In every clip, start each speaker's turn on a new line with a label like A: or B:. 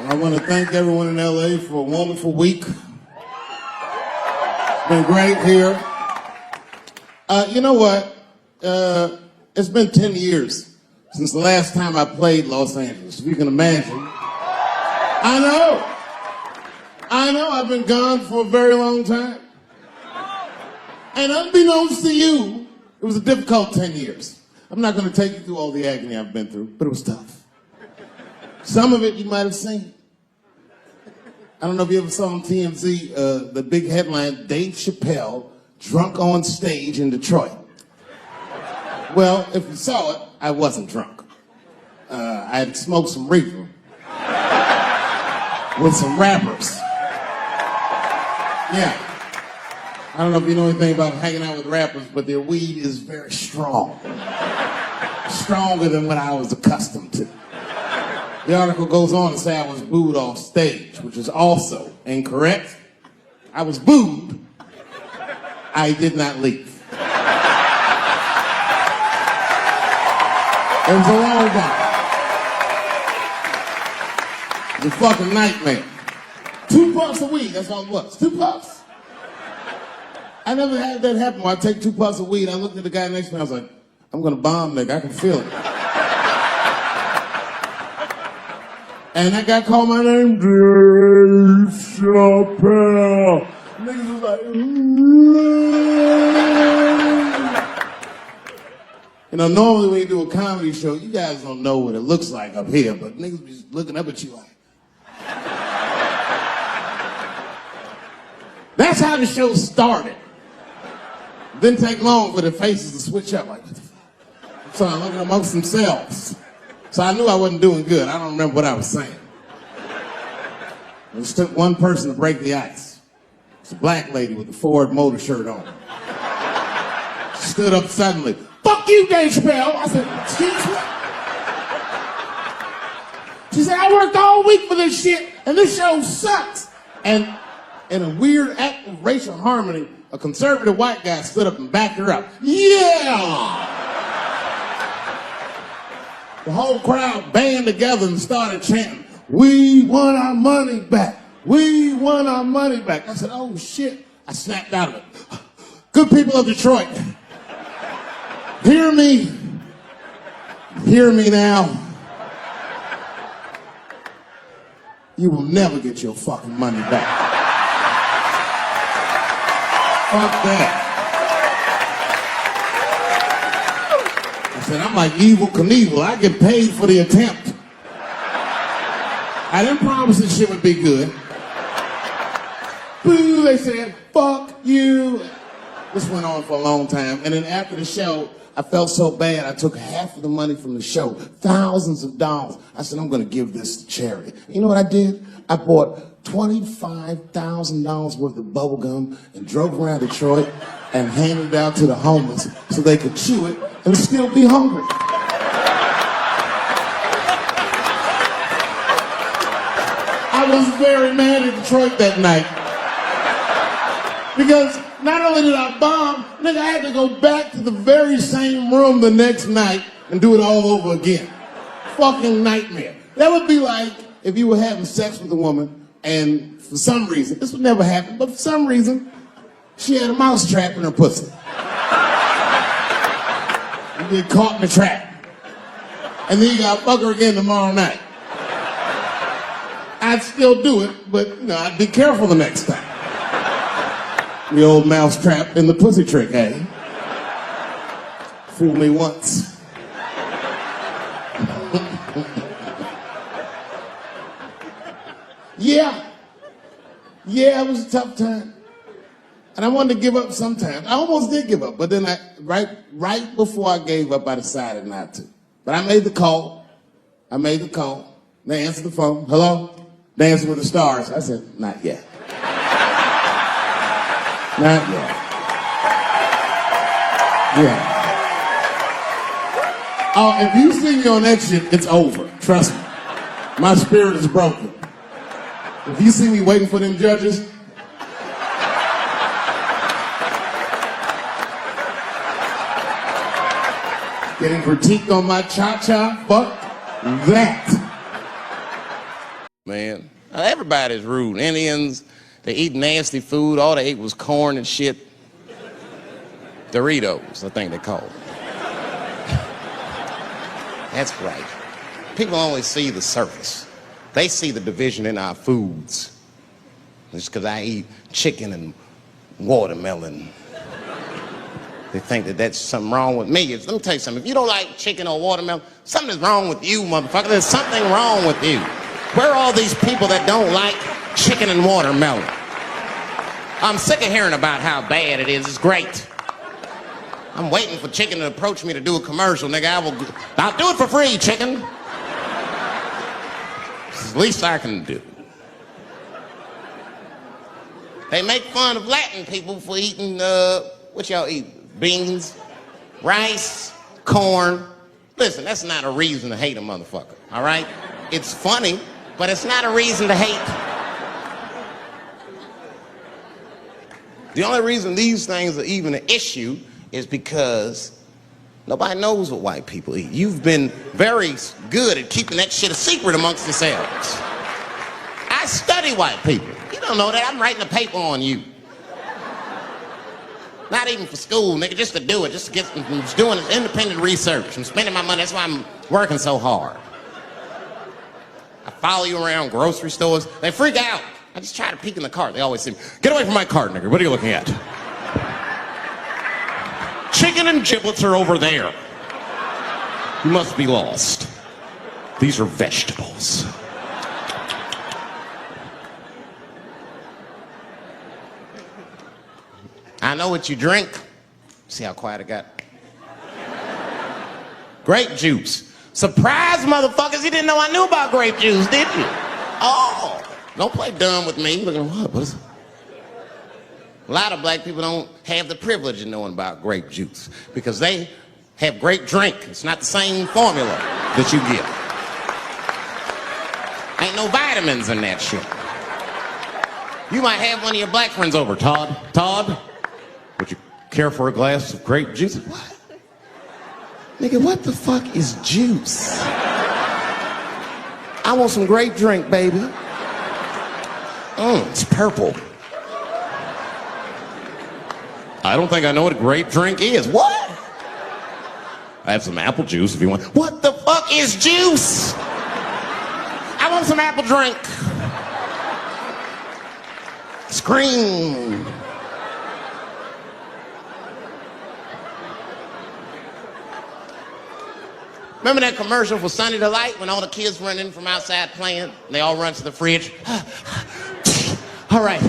A: I want to thank everyone in LA for a wonderful week. It's been great here. You know what? It's been 10 years since the last time I played Los Angeles, if you can imagine. I know, I've been gone for a very long time. And unbeknownst to you, it was a difficult 10 years. I'm not going to take you through all the agony I've been through, but it was tough. Some of it you might have seen. I don't know if you ever saw on TMZ the big headline, Dave Chappelle, drunk on stage in Detroit. Well, if you saw it, I wasn't drunk. I had smoked some reefer with some rappers. Yeah. I don't know if you know anything about hanging out with rappers, but their weed is very strong. Stronger than what I was accustomed to. The article goes on to say I was booed off stage, which is also incorrect. I was booed. I did not leave. It was a long time. It was a fucking nightmare. 2 puffs of weed, that's all it was. 2 puffs. I never had that happen where I take 2 puffs of weed. I looked at the guy next to me, I was like, I'm gonna bomb, nigga, I can feel it. And that guy called my name, Dave Chappelle. Niggas was like, you know, normally when you do a comedy show, you guys don't know what it looks like up here, but niggas be looking up at you like. That's how the show started. Didn't take long for the faces to switch up like, what the fuck? So I'm looking amongst themselves. So I knew I wasn't doing good. I don't remember what I was saying. It just took one person to break the ice. It's a black lady with a Ford Motor shirt on. She stood up suddenly. Fuck you, Dave Chappelle. I said, excuse me? She said, I worked all week for this shit, and this show sucks. And in a weird act of racial harmony, a conservative white guy stood up and backed her up. Yeah! The whole crowd band together and started chanting, we want our money back. We want our money back. I said, oh shit. I snapped out of it. Good people of Detroit, hear me. Hear me now. You will never get your fucking money back. Fuck that. I said, I'm like Evel Knievel. I get paid for the attempt. I didn't promise this shit would be good. Boo, they said, fuck you. This went on for a long time. And then after the show, I felt so bad, I took half of the money from the show, thousands of dollars. I said, I'm gonna give this to charity. You know what I did? I bought $25,000 worth of bubble gum and drove around Detroit and handed it out to the homeless so they could chew it and still be hungry. I was very mad at Detroit that night because not only did I bomb, nigga, I had to go back to the very same room the next night and do it all over again. Fucking nightmare. That would be like if you were having sex with a woman and for some reason, this would never happen, but for some reason, she had a mouse trap in her pussy. You get caught in the trap. And then you gotta fuck her again tomorrow night. I'd still do it, but you know, I'd be careful the next time. The old mouse trap in the pussy trick, eh? Fool me once. Yeah, it was a tough time. And I wanted to give up sometimes. I almost did give up, but then right before I gave up, I decided not to. But I made the call. They answered the phone. Hello? Dancing with the Stars. I said, not yet. Not yet. Yeah. Oh, if you see me on that shit, it's over. Trust me. My spirit is broken. If you see me waiting for them judges, getting critiqued on my cha-cha, fuck that.
B: man. Everybody's rude. Indians, they eat nasty food. All they ate was corn and shit. Doritos, I think they call it. That's right. People only see the surface. They see the division in our foods. Just because I eat chicken and watermelon, they think that that's something wrong with me. Let me tell you something. If you don't like chicken or watermelon, something is wrong with you, motherfucker. There's something wrong with you. Where are all these people that don't like chicken and watermelon? I'm sick of hearing about how bad it is. It's great. I'm waiting for chicken to approach me to do a commercial, nigga. I'll do it for free, chicken. It's the least I can do. They make fun of Latin people for eating, what y'all eat? Beans, rice, corn. Listen, that's not a reason to hate a motherfucker, all right? It's funny, but it's not a reason to hate. The only reason these things are even an issue is because nobody knows what white people eat. You've been very good at keeping that shit a secret amongst yourselves. I study white people. You don't know that. I'm writing a paper on you. Not even for school, nigga, just to do it, just to get, I'm just doing independent research. I'm spending my money, that's why I'm working so hard. I follow you around grocery stores. They freak out. I just try to peek in the cart. They always say, get away from my cart, nigga. What are you looking at? Chicken and giblets are over there. You must be lost. These are vegetables. I know what you drink. See how quiet it got? Grape juice. Surprise, motherfuckers. You didn't know I knew about grape juice, did you? Oh, don't play dumb with me. Look at what is it? A lot of black people don't have the privilege of knowing about grape juice because they have grape drink. It's not the same formula that you get. Ain't no vitamins in that shit. You might have one of your black friends over. Todd, would you care for a glass of grape juice? What? Nigga, what the fuck is juice? I want some grape drink, baby. It's purple. I don't think I know what a grape drink is. What? I have some apple juice if you want. What the fuck is juice? I want some apple drink. Scream. Remember that commercial for Sunny Delight when all the kids run in from outside playing? They all run to the fridge. All right,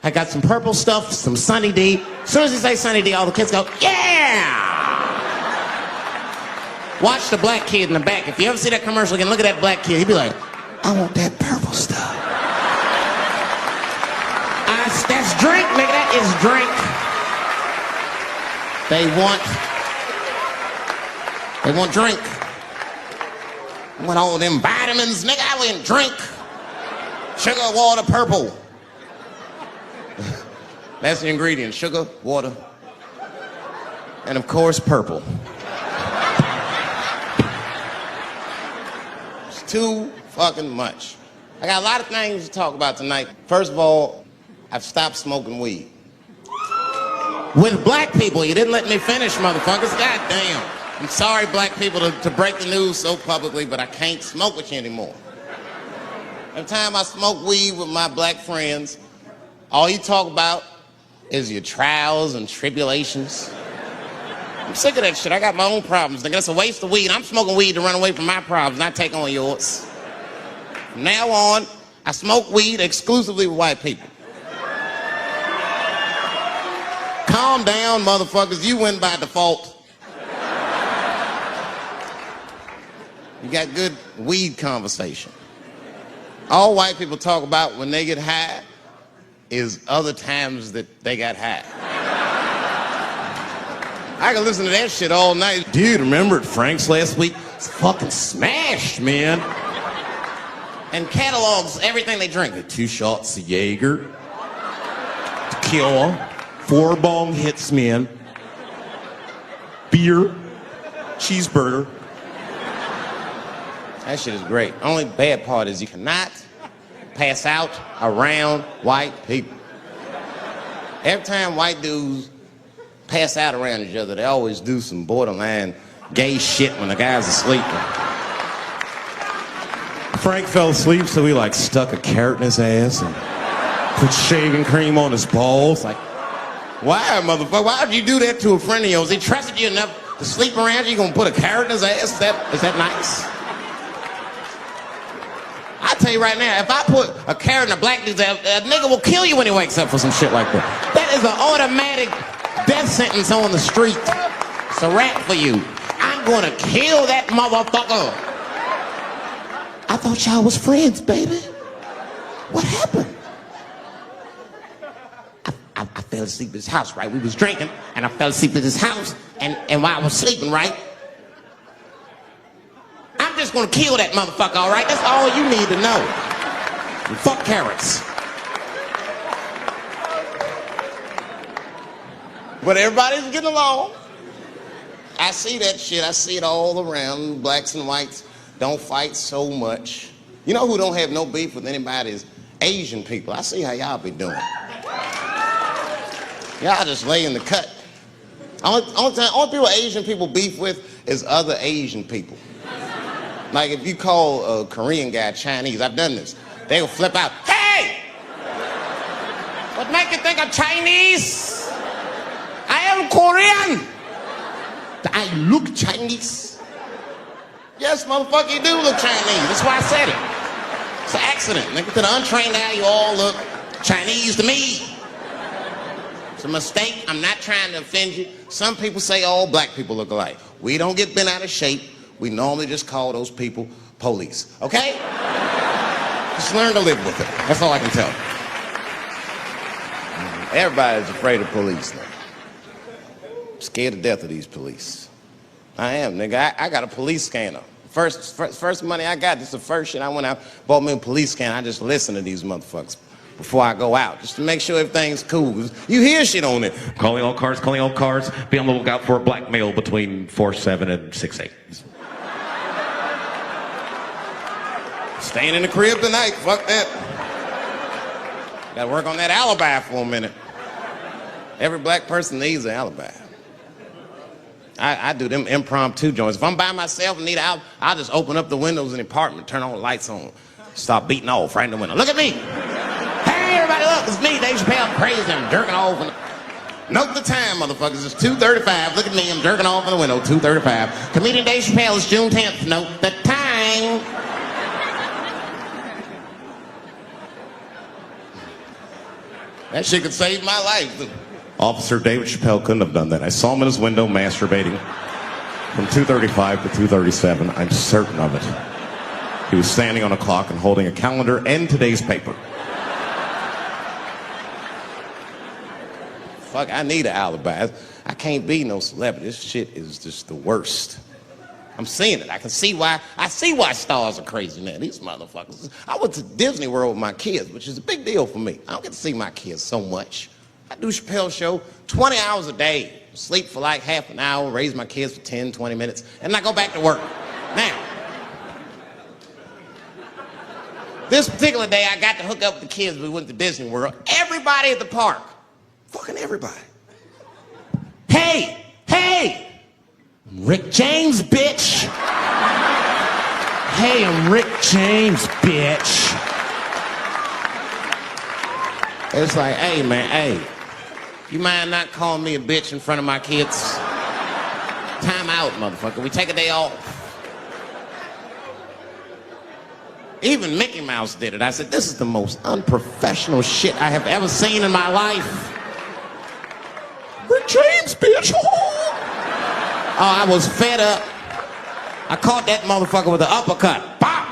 B: I got some purple stuff, some Sunny D. As soon as you say Sunny D, all the kids go, yeah! Watch the black kid in the back. If you ever see that commercial again, look at that black kid. He'd be like, I want that purple stuff. That's drink, nigga. That is drink. They want drink. I want all them vitamins, nigga. I want drink. Sugar, water, purple. That's the ingredient. Sugar, water, and of course, purple. It's too fucking much. I got a lot of things to talk about tonight. First of all, I've stopped smoking weed. With black people, you didn't let me finish, motherfuckers. God damn. I'm sorry, black people, to break the news so publicly, but I can't smoke with you anymore. Every time I smoke weed with my black friends, all you talk about is your trials and tribulations. I'm sick of that shit. I got my own problems. Nigga, that's a waste of weed. I'm smoking weed to run away from my problems, not take on yours. From now on, I smoke weed exclusively with white people. Calm down, motherfuckers. You win by default. You got good weed conversation. All white people talk about when they get high is other times that they got high. I can listen to that shit all night. Dude, remember at Frank's last week? It's fucking smashed, man. And catalogs everything they drink. 2 shots of Jaeger, tequila, 4 bong hits, man, beer, cheeseburger. That shit is great. Only bad part is you cannot pass out around white people. Every time white dudes pass out around each other, they always do some borderline gay shit when the guy's asleep. Frank fell asleep, so he like stuck a carrot in his ass and put shaving cream on his balls. Like, why, motherfucker? Why would you do that to a friend of yours? He trusted you enough to sleep around you. You gonna put a carrot in his ass? Is that nice? I tell you right now, if I put a carrot in a black dude's ass, a nigga will kill you when he wakes up for some shit like that. That is an automatic death sentence on the street. It's a rap for you. I'm gonna kill that motherfucker. I thought y'all was friends, baby. What happened? I fell asleep at his house, right? We was drinking, and I fell asleep at his house, and while I was sleeping, right? I'm just gonna kill that motherfucker, all right? That's all you need to know. Fuck carrots. But everybody's getting along. I see that shit. I see it all around. Blacks and whites don't fight so much. You know who don't have no beef with anybody is Asian people. I see how y'all be doing. Y'all just lay in the cut. Only people Asian people beef with is other Asian people. Like if you call a Korean guy Chinese, I've done this. They will flip out. Hey! What make you think I'm Chinese? I am Korean. I look Chinese. Yes, motherfucker, you do look Chinese. That's why I said it. It's an accident. Nigga, to the untrained eye, you all look Chinese to me. It's a mistake. I'm not trying to offend you. Some people say all black people look alike. We don't get bent out of shape. We normally just call those people police. Okay? Just learn to live with it. That's all I can tell you. Everybody's afraid of police now. I'm scared to death of these police. I am, nigga. I got a police scanner. First money I got, this is the first shit I went out, bought me a police scanner. I just listen to these motherfuckers before I go out, just to make sure everything's cool. You hear shit on it.
C: Calling all cars, be on the lookout for a black male between 4'7" and 6'8".
B: Staying in the crib tonight, fuck that. Gotta work on that alibi for a minute. Every black person needs an alibi. I do them impromptu joints. If I'm by myself and need out, I'll just open up the windows in the apartment, turn all the lights on, start beating off right in the window. Look at me. Hey, everybody, look, it's me, Dave Chappelle. Crazy, I'm jerking off. Note the time, motherfuckers. It's 2:35. Look at me, I'm jerking off in the window, 2:35. Comedian Dave Chappelle is June 10th. Note the time. That shit could save my life.
C: Officer David Chappelle couldn't have done that. I saw him in his window masturbating from 2:35 to 2:37. I'm certain of it. He was standing on a clock and holding a calendar and today's paper.
B: Fuck, I need an alibi. I can't be no celebrity. This shit is just the worst. I'm seeing it. I see why stars are crazy, man. These motherfuckers. I went to Disney World with my kids, which is a big deal for me. I don't get to see my kids so much. I do Chappelle show 20 hours a day, sleep for like half an hour, raise my kids for 10, 20 minutes, and then I go back to work. Now, this particular day, I got to hook up with the kids. We went to Disney World. Everybody at the park, fucking everybody. Hey, Rick James, bitch. Hey, I'm Rick James, bitch. It's like, hey, man, hey. You mind not calling me a bitch in front of my kids? Time out, motherfucker. We take a day off. Even Mickey Mouse did it. I said, this is the most unprofessional shit I have ever seen in my life. Rick James, bitch. Oh, I was fed up. I caught that motherfucker with an uppercut. Pop!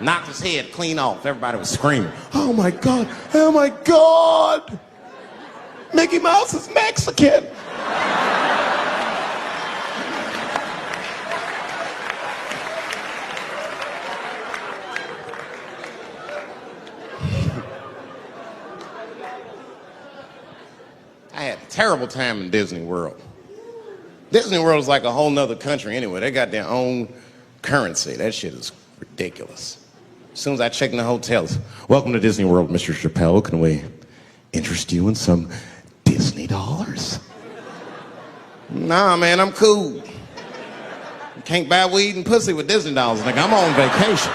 B: Knocked his head clean off. Everybody was screaming. Oh my God, oh my God. Mickey Mouse is Mexican. I had a terrible time in Disney World. Disney World is like a whole nother country anyway. They got their own currency. That shit is ridiculous. As soon as I check in the hotels, welcome to Disney World, Mr. Chappelle. Can we interest you in some Disney dollars? Nah, man, I'm cool. You can't buy weed and pussy with Disney dollars, nigga. I'm on vacation.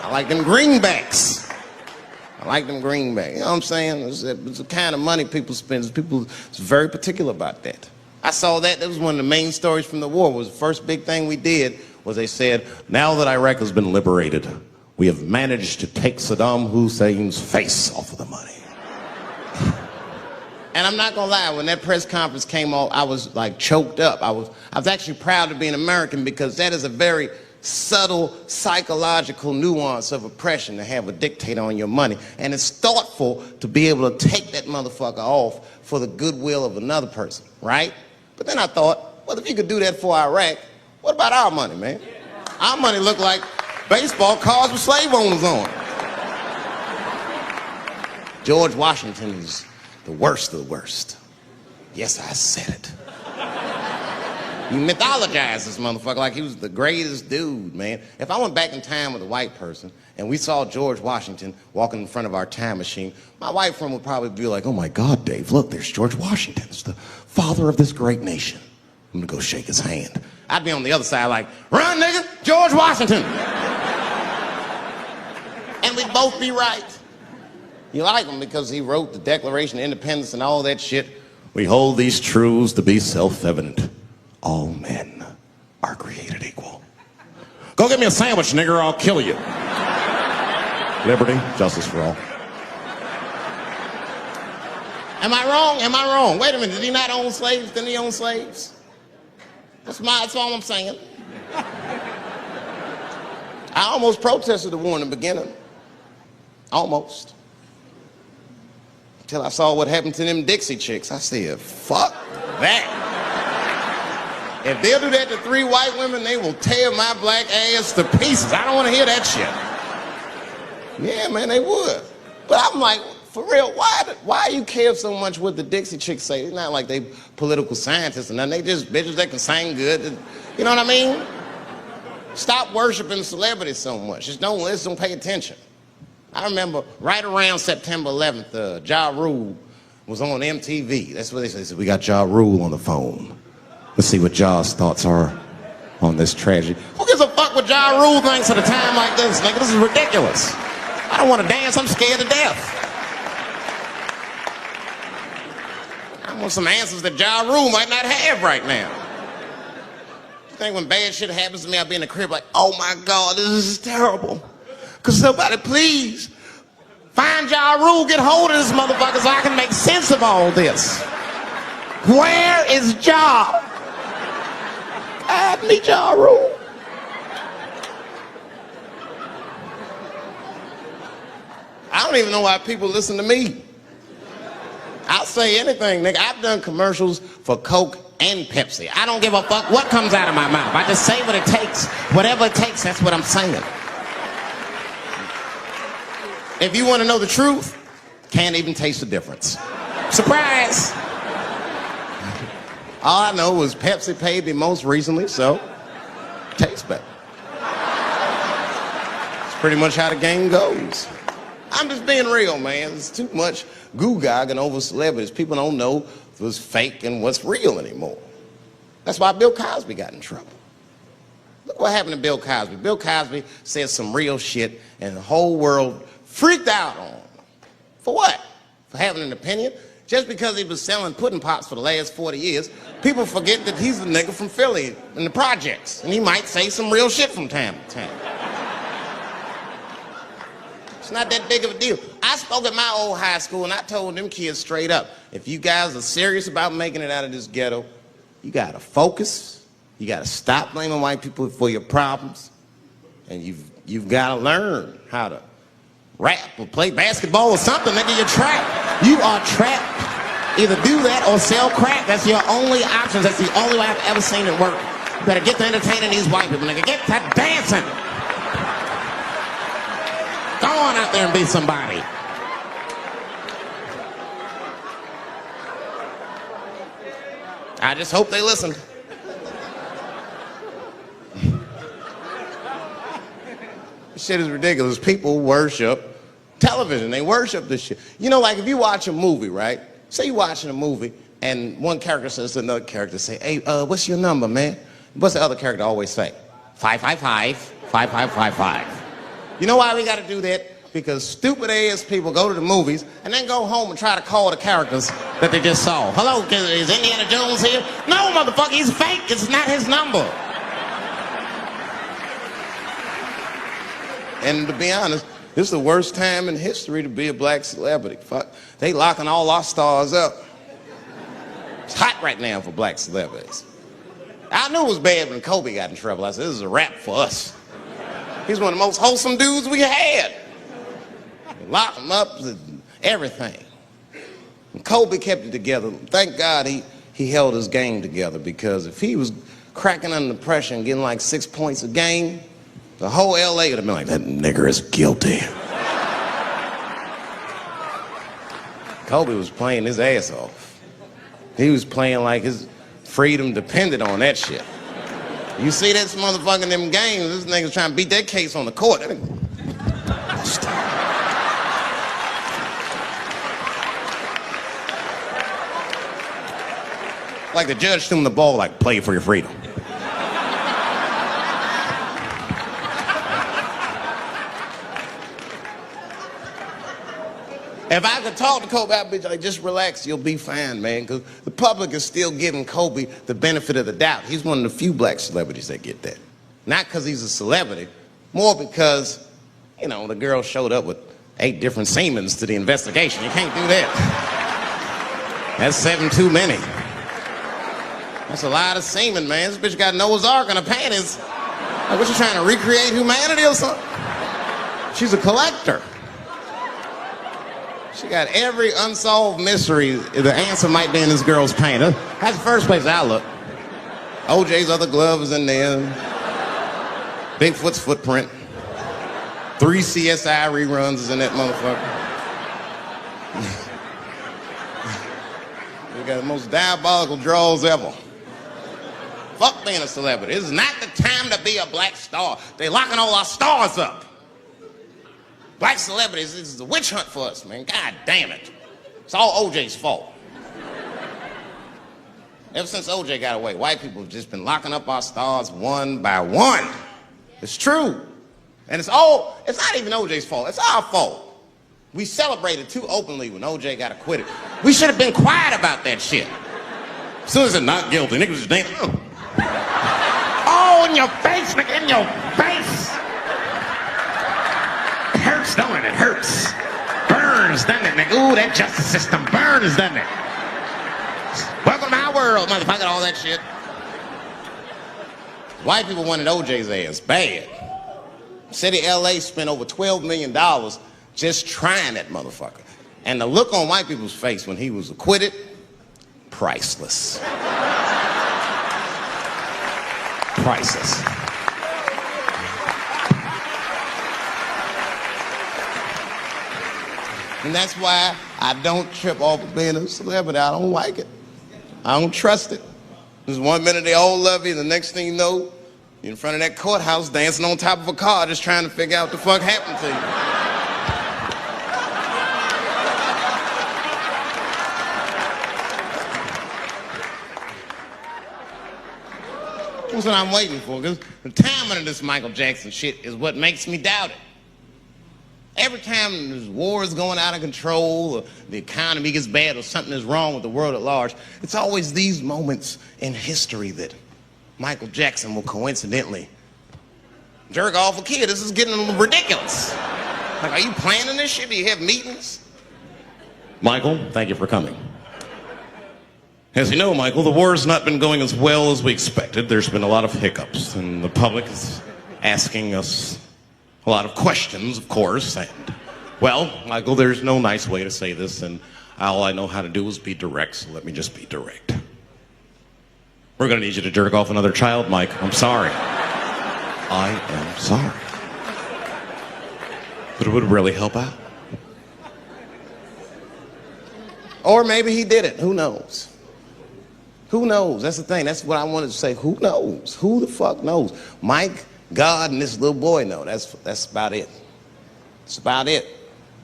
B: I like them greenbacks. I like them greenbacks. You know what I'm saying? It's the kind of money people spend. People is very particular about that. I saw that. That was one of the main stories from the war. Was the first big thing we did was they said, now that Iraq has been liberated, we have managed to take Saddam Hussein's face off of the money. And I'm not gonna lie, when that press conference came off, I was like choked up. I was actually proud to be an American because that is a very subtle psychological nuance of oppression to have a dictator on your money. And it's thoughtful to be able to take that motherfucker off for the goodwill of another person, right? But then I thought, well, if you could do that for Iraq, what about our money, man? Our money looked like baseball cards with slave owners on. George Washington is the worst of the worst. Yes, I said it. You mythologize this motherfucker like he was the greatest dude, man. If I went back in time with a white person and we saw George Washington walking in front of our time machine, my white friend would probably be like, oh my God, Dave, look, there's George Washington. It's the father of this great nation. I'm gonna go shake his hand. I'd be on the other side like, run, nigga, George Washington. And we'd both be right. You like him because he wrote the Declaration of Independence and all that shit. We hold these truths to be self-evident. All men are created equal. Go get me a sandwich, nigger, or I'll kill you. Liberty, justice for all. Am I wrong? Am I wrong? Wait a minute, did he not own slaves? Didn't he own slaves? That's all I'm saying. I almost protested the war in the beginning. Almost. Until I saw what happened to them Dixie chicks. I said, fuck that. If they'll do that to 3 white women, they will tear my black ass to pieces. I don't want to hear that shit. Yeah, man, they would. But I'm like, for real, why you care so much what the Dixie chicks say? It's not like they political scientists or nothing. They just bitches that can sing good. You know what I mean? Stop worshiping celebrities so much. Just don't listen, don't pay attention. I remember right around September 11th, Ja Rule was on MTV. That's what they said. They said, we got Ja Rule on the phone. Let's see what Ja's thoughts are on this tragedy. Who gives a fuck what Ja Rule thinks at a time like this, nigga? This is ridiculous. I don't want to dance. I'm scared to death. I want some answers that Ja Rule might not have right now. I think when bad shit happens to me, I'll be in the crib like, oh my God, this is terrible. Could somebody please find Ja Rule, get hold of this motherfucker so I can make sense of all this. Where is Ja? I need Ja Rule. I don't even know why people listen to me. I'll say anything, nigga. I've done commercials for Coke and Pepsi. I don't give a fuck what comes out of my mouth. I just say what it takes. Whatever it takes, that's what I'm saying. If you want to know the truth, can't even taste the difference. Surprise! All I know was Pepsi paid me most recently, so tastes better. It's pretty much how the game goes. I'm just being real, man. There's too much goo-gagging over celebrities. People don't know what's fake and what's real anymore. That's why Bill Cosby got in trouble. Look what happened to Bill Cosby. Bill Cosby said some real shit, and the whole world freaked out on him. For what? For having an opinion? Just because he was selling pudding pops for the last 40 years, people forget that he's a nigga from Philly in the projects, and he might say some real shit from time to time. It's not that big of a deal. I spoke at my old high school, and I told them kids straight up, if you guys are serious about making it out of this ghetto, you gotta focus, you gotta stop blaming white people for your problems, and you've gotta learn how to rap or play basketball or something, nigga. You're trapped. You are trapped. Either do that or sell crack. That's your only options. That's the only way I've ever seen it work. You better get to entertaining these white people, nigga. Get to dancing. Go on out there and be somebody. I just hope they listen. This shit is ridiculous. People worship television. They worship this shit. You know, like if you watch a movie, right? Say you're watching a movie and one character says to another character, say, hey, what's your number, man? What's the other character always say? 555, 5555. You know why we gotta do that? Because stupid ass people go to the movies and then go home and try to call the characters that they just saw. Hello, is Indiana Jones here? No, motherfucker, he's fake. It's not his number. And to be honest, this is the worst time in history to be a black celebrity. Fuck, they locking all our stars up. It's hot right now for black celebrities. I knew it was bad when Kobe got in trouble. I said, this is a wrap for us. He's one of the most wholesome dudes we had. Lock him up, everything. And Kobe kept it together. Thank God he held his game together, because if he was cracking under pressure and getting like 6 points a game, the whole LA would have been like, that nigger is guilty. Kobe was playing his ass off. He was playing like his freedom depended on that shit. You see this motherfucker in them games, this nigga's trying to beat that case on the court. Like the judge threw him the ball, like, play for your freedom. If I could talk to Kobe, I'd be like, just relax, you'll be fine, man. Because the public is still giving Kobe the benefit of the doubt. He's one of the few black celebrities that get that. Not because he's a celebrity, more because, you know, the girl showed up with 8 different semens to the investigation. You can't do that. That's 7 too many. That's a lot of semen, man. This bitch got Noah's Ark in her panties. Like, what, you trying to recreate humanity or something? She's a collector. She got every unsolved mystery. The answer might be in this girl's paint. That's the first place I look. OJ's other glove is in there. Bigfoot's footprint. 3 CSI reruns is in that motherfucker. We got the most diabolical draws ever. Fuck being a celebrity. This is not the time to be a black star. They locking all our stars up. Black celebrities, this is a witch hunt for us, man. God damn it. It's all OJ's fault. Ever since OJ got away, white people have just been locking up our stars one by one. It's true. And it's not even OJ's fault. It's our fault. We celebrated too openly when OJ got acquitted. We should have been quiet about that shit. As soon as it's not guilty, niggas just dancing. Oh, in your face, nigga, in your face. It hurts, don't it? It hurts. Burns, doesn't it, nigga? Ooh, that justice system burns, doesn't it? Welcome to my world, motherfucker, all that shit. White people wanted OJ's ass bad. City of LA spent over $12 million just trying that motherfucker. And the look on white people's face when he was acquitted, priceless. Priceless. And that's why I don't trip off of being a celebrity. I don't like it. I don't trust it. There's 1 minute they all love you, and the next thing you know, you're in front of that courthouse dancing on top of a car just trying to figure out what the fuck happened to you. That's what I'm waiting for, because the timing of this Michael Jackson shit is what makes me doubt it. Every time there's wars going out of control, or the economy gets bad, or something is wrong with the world at large, it's always these moments in history that Michael Jackson will coincidentally jerk off a kid. This is getting a little ridiculous. Like, are you planning this shit? Do you have meetings?
C: Michael, thank you for coming. As you know, Michael, the war has not been going as well as we expected. There's been a lot of hiccups, and the public is asking us a lot of questions, of course. And, well, Michael, there's no nice way to say this, and all I know how to do is be direct, so let me just be direct. We're going to need you to jerk off another child, Mike. I'm sorry. I am sorry. But it would really help out.
B: Or maybe he did it. Who knows? Who knows? That's the thing. That's what I wanted to say. Who knows? Who the fuck knows? Mike God and this little boy know. That's about it. That's about it.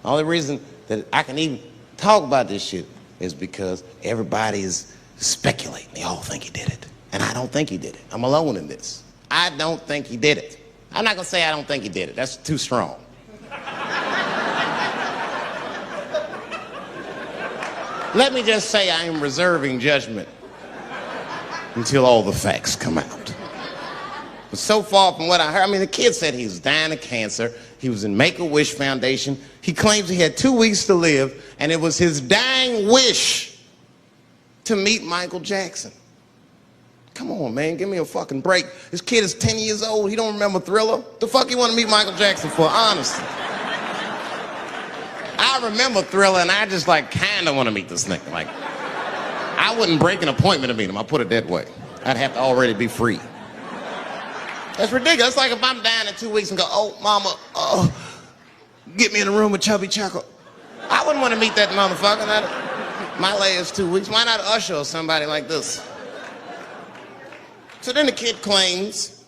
B: The only reason that I can even talk about this shit is because everybody is speculating. They all think he did it. And I don't think he did it. I'm alone in this. I don't think he did it. I'm not gonna say I don't think he did it. That's too strong. Let me just say I am reserving judgment until all the facts come out. But so far from what I heard, I mean, the kid said he was dying of cancer. He was in Make-A-Wish Foundation. He claims he had 2 weeks to live, and it was his dying wish to meet Michael Jackson. Come on, man, give me a fucking break. This kid is 10 years old. He don't remember Thriller. The fuck you want to meet Michael Jackson for, honestly? I remember Thriller, and I just, like, kind of want to meet this nigga. Like, I wouldn't break an appointment to meet him. I'll put it that way. I'd have to already be free. That's ridiculous. It's like if I'm dying in 2 weeks and go, oh, mama, get me in a room with Chubby Chuckle. I wouldn't want to meet that motherfucker. My last 2 weeks. Why not Usher or somebody like this? So then the kid claims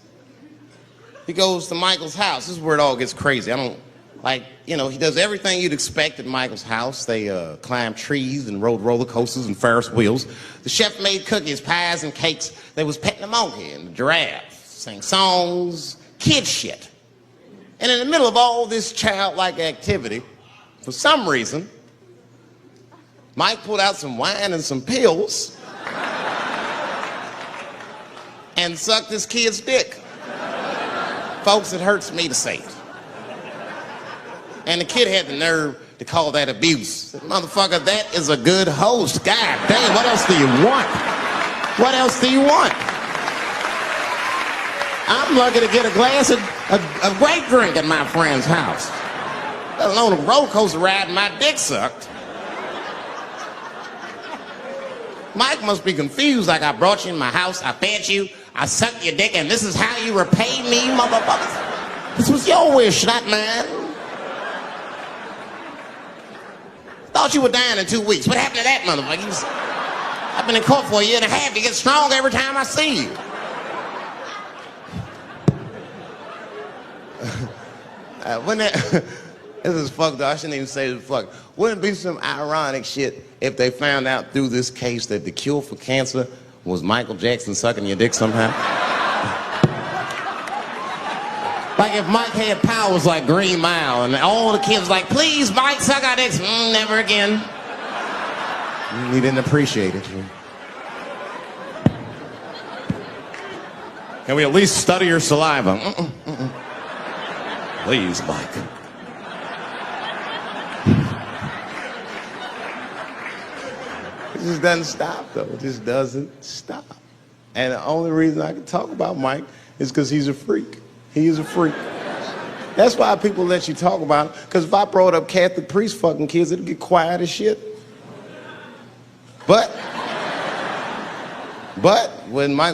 B: he goes to Michael's house. This is where it all gets crazy. He does everything you'd expect at Michael's house. They climbed trees and rode roller coasters and Ferris wheels. The chef made cookies, pies, and cakes. They was petting the monkey and the giraffe, sang songs, kid shit. And in the middle of all this childlike activity, for some reason, Mike pulled out some wine and some pills and sucked this kid's dick. Folks, it hurts me to say it. And the kid had the nerve to call that abuse. Said, motherfucker, that is a good host. God damn, what else do you want? What else do you want? I'm lucky to get a glass of a great drink at my friend's house. Let alone a roller coaster ride and my dick sucked. Mike must be confused, like I brought you in my house, I fed you, I sucked your dick, and this is how you repay me, motherfuckers? This was your wish, not mine. Thought you were dying in 2 weeks. What happened to that, motherfucker? I've been in court for a year and a half. You get stronger every time I see you. This is fucked up. I shouldn't even say this fuck. Wouldn't it be some ironic shit if they found out through this case that the cure for cancer was Michael Jackson sucking your dick somehow? Like if Mike had powers like Green Mile and all the kids like, please, Mike, suck our dicks. Never again. He didn't appreciate it.
C: Can we at least study your saliva? Please, Mike.
B: It just doesn't stop, though. It just doesn't stop. And the only reason I can talk about Mike is because he's a freak. He is a freak. That's why people let you talk about him. Because if I brought up Catholic priest fucking kids, it'd get quiet as shit. But when Mike